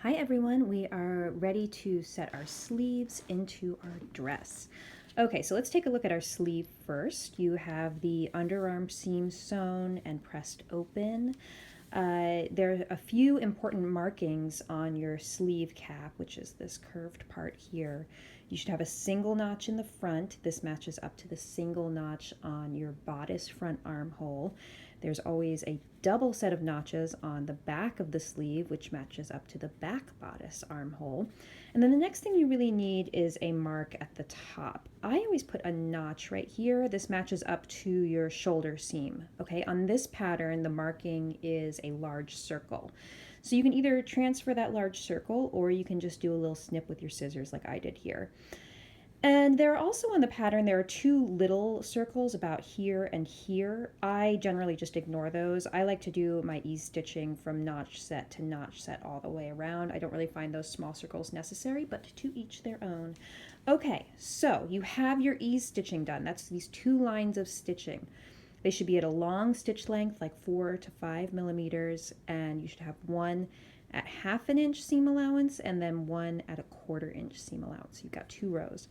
Hi everyone, we are ready to set our sleeves into our dress. Okay, so let's take a look at our sleeve first. You have the underarm seam sewn and pressed open. There are a few important markings on your sleeve cap, which is this curved part here. You should have a single notch in the front. This matches up to the single notch on your bodice front armhole. There's always a double set of notches on the back of the sleeve, which matches up to the back bodice armhole. And then the next thing you really need is a mark at the top. I always put a notch right here. This matches up to your shoulder seam. Okay, on this pattern, the marking is a large circle. So you can either transfer that large circle or you can just do a little snip with your scissors like I did here. And there are also on the pattern, there are two little circles about here and here. I generally just ignore those. I like to do my ease stitching from notch set to notch set all the way around. I don't really find those small circles necessary, but to each their own. Okay, so you have your ease stitching done. That's these two lines of stitching. They should be at a long stitch length, like 4 to 5 millimeters, and you should have one at 1/2 inch seam allowance and then one at 1/4 inch seam allowance. You've got 2 rows.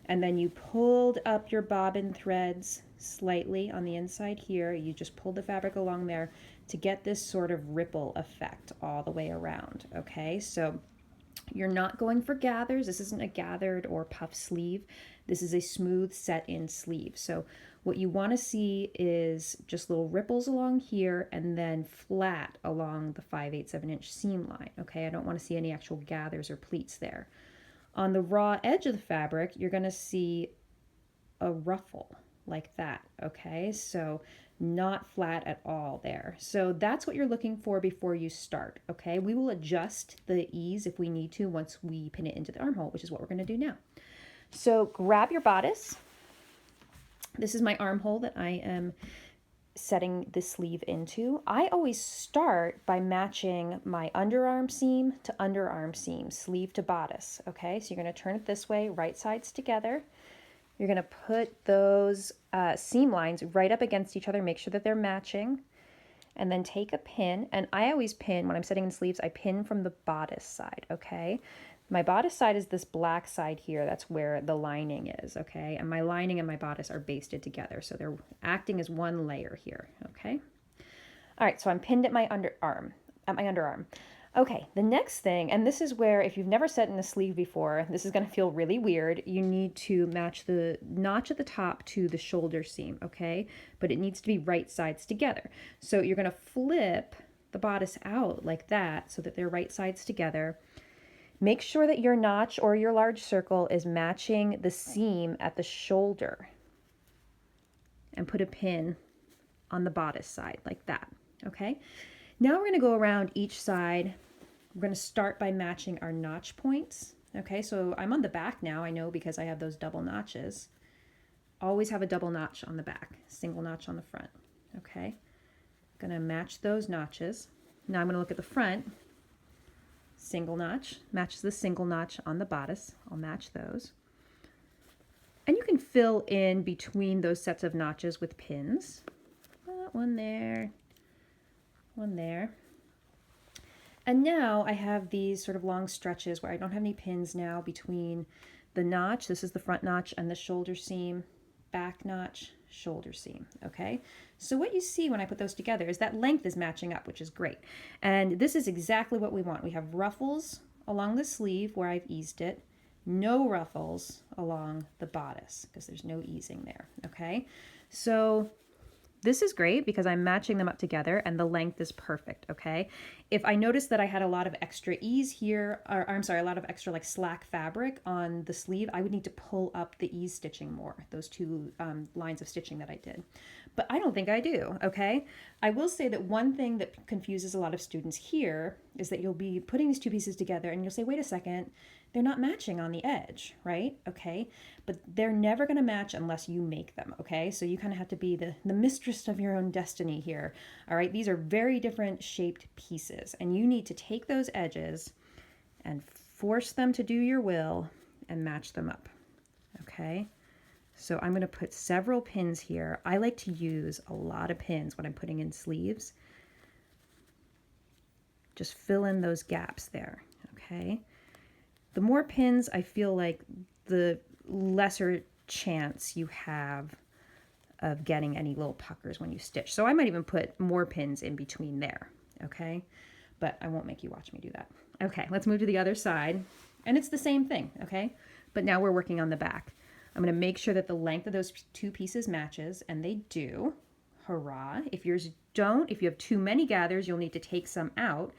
And then you pulled up your bobbin threads slightly on the inside here. You just pulled the fabric along there to get this sort of ripple effect all the way around, okay? So you're not going for gathers. This isn't a gathered or puff sleeve. This is a smooth set-in sleeve. So what you want to see is just little ripples along here and then flat along the 5/8 of an inch seam line, okay? I don't want to see any actual gathers or pleats there. On the raw edge of the fabric, you're going to see a ruffle like that, okay? So not flat at all there. So that's what you're looking for before you start, okay? We will adjust the ease if we need to once we pin it into the armhole, which is what we're going to do now. So grab your bodice. This is my armhole that I am setting the sleeve into. I always start by matching my underarm seam to underarm seam, sleeve to bodice, okay? So you're going to turn it this way, right sides together. You're going to put those seam lines right up against each other, make sure that they're matching, and then take a pin. And I always pin, when I'm setting in sleeves, I pin from the bodice side, okay? My bodice side is this black side here. That's where the lining is, okay? And my lining and my bodice are basted together, so they're acting as one layer here, okay? All right, so I'm pinned at my underarm. Okay, the next thing, and this is where if you've never set in a sleeve before, this is going to feel really weird. You need to match the notch at the top to the shoulder seam, okay? But it needs to be right sides together. So you're going to flip the bodice out like that so that they're right sides together. Make sure that your notch or your large circle is matching the seam at the shoulder and put a pin on the bodice side like that, okay? Now we're going to go around each side. We're going to start by matching our notch points, okay? So I'm on the back now, I know, because I have those double notches. Always have a double notch on the back, single notch on the front, okay? Going to match those notches. Now I'm going to look at the front. Single notch matches the single notch on the bodice. I'll match those. And you can fill in between those sets of notches with pins. One there, one there. And now I have these sort of long stretches where I don't have any pins now between the notch, this is the front notch, and the shoulder seam, back notch, shoulder seam, okay? So what you see when I put those together is that length is matching up, which is great. And this is exactly what we want. We have ruffles along the sleeve where I've eased it, no ruffles along the bodice because there's no easing there, okay? So this is great because I'm matching them up together and the length is perfect, okay? If I noticed that I had a lot of extra ease here, or I'm sorry, a lot of extra like slack fabric on the sleeve, I would need to pull up the ease stitching more, those two lines of stitching that I did. But I don't think I do, okay? I will say that one thing that confuses a lot of students here is that you'll be putting these two pieces together and you'll say, wait a second, they're not matching on the edge, right? Okay, but they're never gonna match unless you make them, okay? So you kind of have to be the mistress of your own destiny here, all right? These are very different shaped pieces and you need to take those edges and force them to do your will and match them up, okay? So I'm gonna put several pins here. I like to use a lot of pins when I'm putting in sleeves. Just fill in those gaps there, okay? The more pins, I feel like the lesser chance you have of getting any little puckers when you stitch. So I might even put more pins in between there, okay? But I won't make you watch me do that. Okay, let's move to the other side. And it's the same thing, okay? But now we're working on the back. I'm gonna make sure that the length of those two pieces matches, and they do. Hurrah. If yours don't, if you have too many gathers, you'll need to take some out.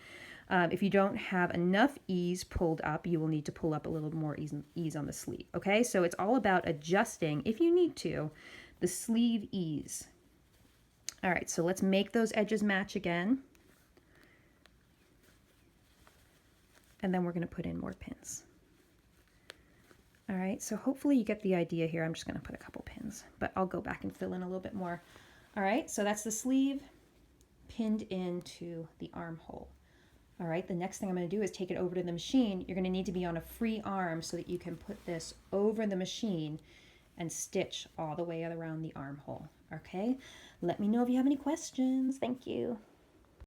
If you don't have enough ease pulled up, you will need to pull up a little more ease on the sleeve, okay? So it's all about adjusting, if you need to, the sleeve ease. All right, so let's make those edges match again. And then we're gonna put in more pins. All right, so hopefully you get the idea here. I'm just gonna put a couple pins, but I'll go back and fill in a little bit more. All right, so that's the sleeve pinned into the armhole. All right, the next thing I'm gonna do is take it over to the machine. You're gonna need to be on a free arm so that you can put this over the machine and stitch all the way around the armhole, okay? Let me know if you have any questions. Thank you.